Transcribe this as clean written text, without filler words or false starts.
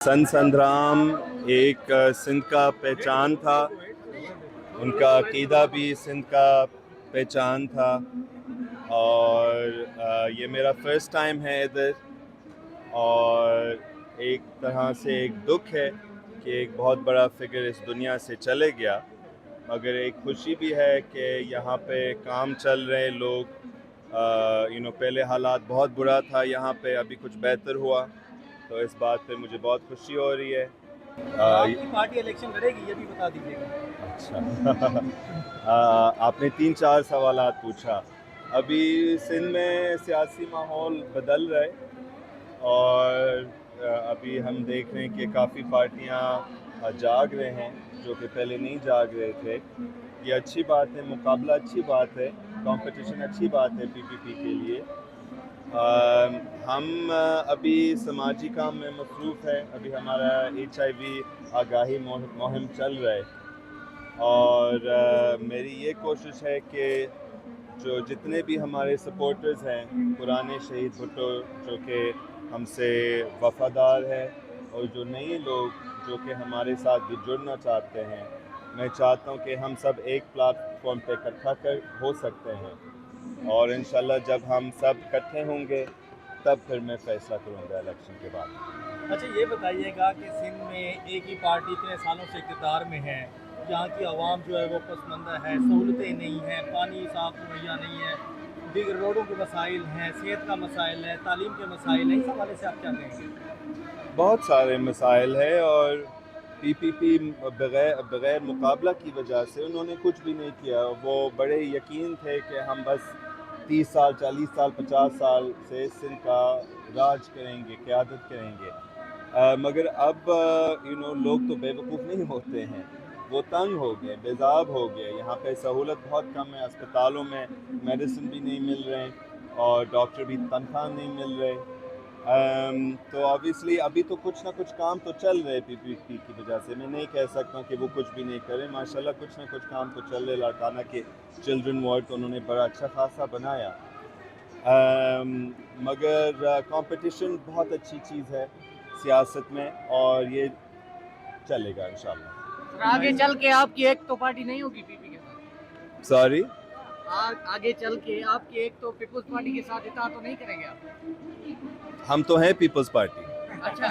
सन संग्राम एक सिंध का पहचान था, उनका अकीदा भी सिंध का पहचान था। और ये मेरा फर्स्ट टाइम है इधर, और एक तरह से एक दुख है कि एक बहुत बड़ा फिगर इस दुनिया से चले गया, मगर एक खुशी भी है कि यहाँ पे काम चल रहे हैं लोग। पहले हालात बहुत बुरा था यहाँ पे, अभी कुछ बेहतर हुआ, तो इस बात पे मुझे बहुत खुशी हो रही है। आपकी पार्टी इलेक्शन लड़ेगी, ये भी बता दीजिएगा। अच्छा आपने 3-4 सवालात पूछा। अभी सिंध में सियासी माहौल बदल रहा है, और अभी हम देख रहे हैं कि काफ़ी पार्टियां जाग रहे हैं जो कि पहले नहीं जाग रहे थे। ये अच्छी बात है, मुकाबला अच्छी बात है, कंपटीशन अच्छी बात है पीपीपी के लिए। हम अभी समाजी काम में मसरूफ़ है। अभी हमारा HIV आगाही मुहिम चल रहा है, और मेरी ये कोशिश है कि जो जितने भी हमारे सपोर्टर्स हैं, पुराने शहीद भुट्टो जो कि हमसे वफ़ादार हैं, और जो नए लोग जो कि हमारे साथ भी जुड़ना चाहते हैं, मैं चाहता हूँ कि हम सब एक प्लेटफॉर्म पे इकट्ठा हो सकते हैं, और इंशाल्लाह जब हम सब इकट्ठे होंगे तब फिर मैं फैसला करूँगा इलेक्शन के बाद। अच्छा, ये बताइएगा कि सिंध में एक ही पार्टी इतने सालों से इक़्तिदार में है, यहाँ की आवाम जो है वो पसमंदा है, सहूलतें नहीं हैं, पानी साफ मुहैया नहीं है, दीगर रोडों के मसाइल हैं, सेहत का मसाइल है, तालीम के मसाइल हैं, इस हवाले से आप क्या कहेंगे? बहुत सारे मसाइल है, और पीपीपी बग़ैर मुकाबला की वजह से उन्होंने कुछ भी नहीं किया। वो बड़े यकीन थे कि हम बस 30 साल 40 साल 50 साल से सिंध का राज करेंगे, क़यादत करेंगे। मगर अब लोग तो बेवकूफ़ नहीं होते हैं, वो तंग हो गए, बेज़ाब हो गए। यहाँ पे सहूलत बहुत कम है, अस्पतालों में मेडिसिन भी नहीं मिल रहे हैं, और डॉक्टर भी तनख्वाह नहीं मिल रहे। तो ऑब्वियसली अभी तो कुछ ना कुछ काम तो चल रहे पीपीपी की वजह से। मैं नहीं कह सकता हूँ कि वो कुछ भी नहीं करें, माशाल्लाह कुछ ना कुछ काम तो चल रहे। लाड़काना के चिल्ड्रन वार्ड तो उन्होंने बड़ा अच्छा खासा बनाया। मगर कंपटीशन बहुत अच्छी चीज़ है सियासत में, और ये चलेगा इंशाल्लाह। आगे चल के आपकी एक तो पार्टी नहीं होगी पीपी के साथ? सॉरी, आगे चल के आपकी एक तो पीपल्स पार्टी के साथ इत्तेहाद तो नहीं करेंगे आप? हम तो हैं पीपल्स पार्टी। अच्छा